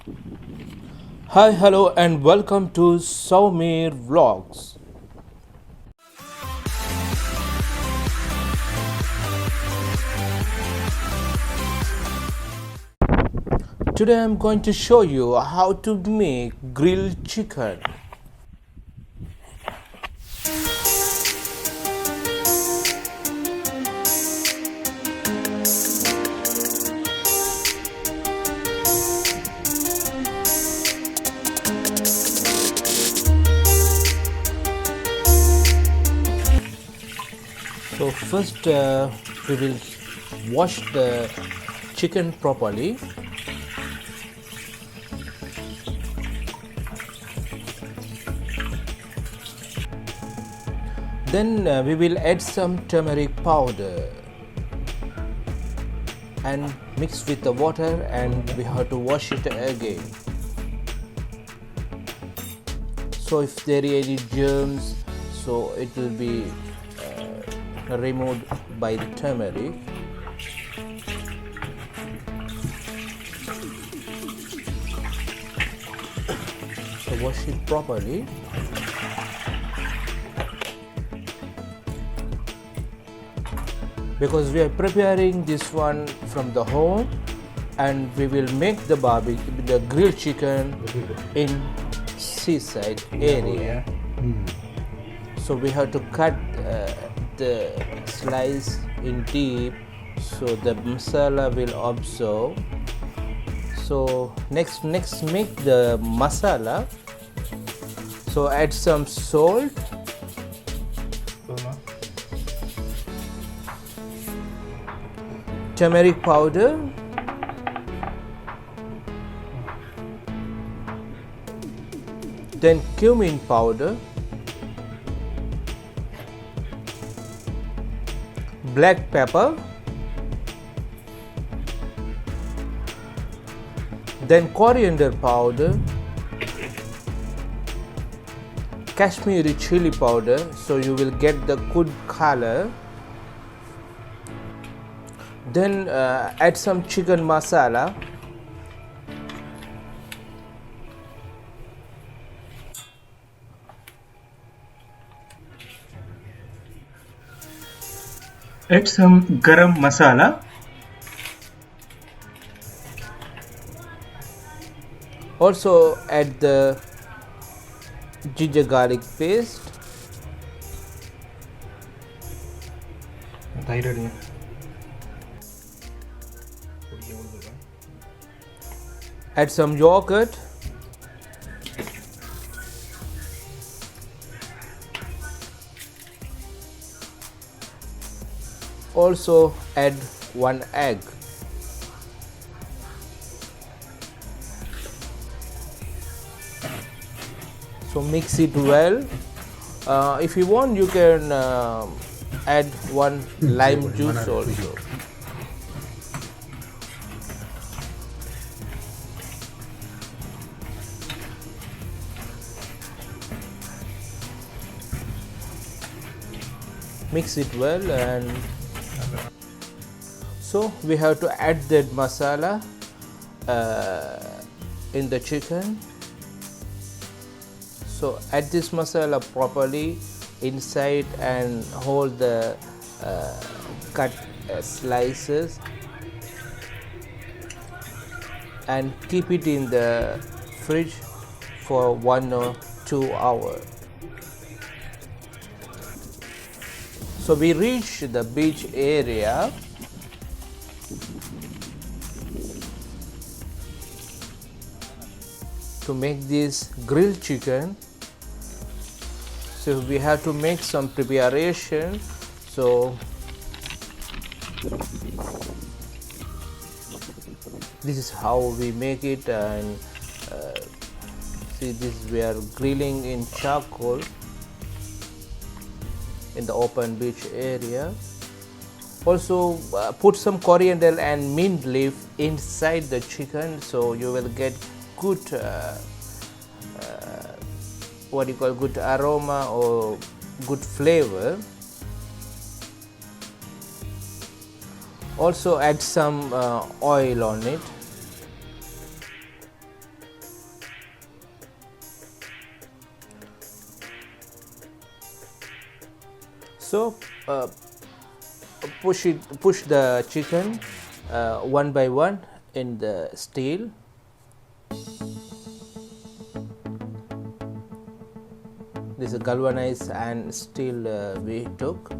Hi, hello, and welcome to Sawmeer Vlogs. Today I'm going to show you how to make grilled chicken. So first we will wash the chicken properly. Then we will add some turmeric powder and mix with the water, and we have to wash it again. So if there are any germs, so it will be removed by the turmeric. So wash it properly. Because we are preparing this one from the home, and we will make the barbecue, the grilled chicken in seaside area. So we have to cut the slice in deep so the masala will absorb. So next make the masala. So add some salt, turmeric powder, then cumin powder, black pepper, then coriander powder, Kashmiri chili powder, so you will get the good color. Then add some chicken masala, add some garam masala, also add the ginger garlic paste, add some yogurt, also add 1 egg. So mix it well. If you want, you can add 1 lime juice also. Mix it well, and so we have to add that masala in the chicken. So add this masala properly inside and hold the cut slices and keep it in the fridge for 1 or 2 hours. So we reached the beach area. To make this grilled chicken, so we have to make some preparation. So this is how we make it, and see, this we are grilling in charcoal in the open beach area. Also put some coriander and mint leaf inside the chicken, so you will get good what you call good aroma or good flavor. Also add some oil on it. So push the chicken one by one in the steel. This is galvanized and steel we took.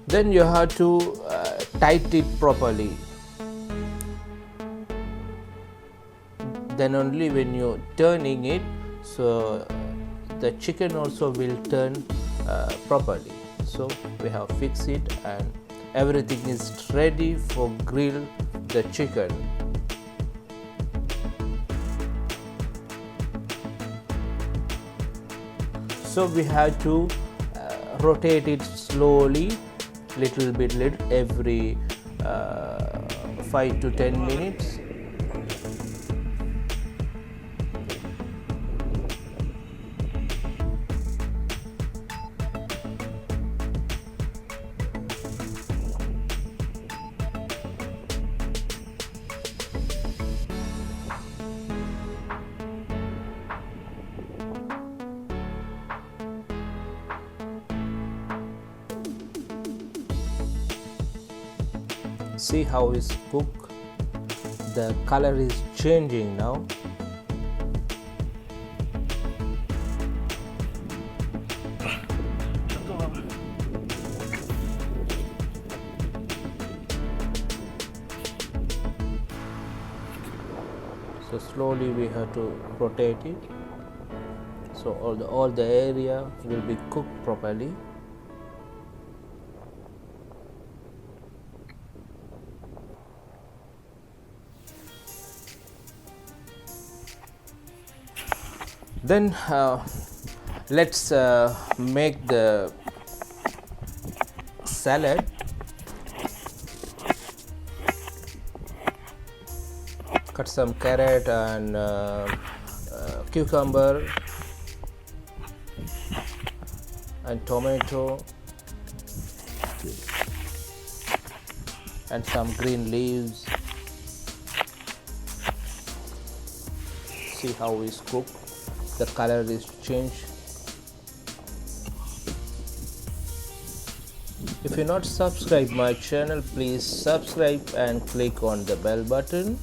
Then you have to tight it properly. Then only when you turning it, so the chicken also will turn properly. So we have fixed it and everything is ready for grill the chicken. So we have to rotate it slowly, little bit every 5 to 10 minutes. See how it's cooked. The color is changing now. So slowly we have to rotate it, so all the area will be cooked properly. Then let's make the salad. Cut some carrot and cucumber and tomato and some green leaves. See how it's cooked. The color is changed. If you're not subscribed my channel, please subscribe and click on the bell button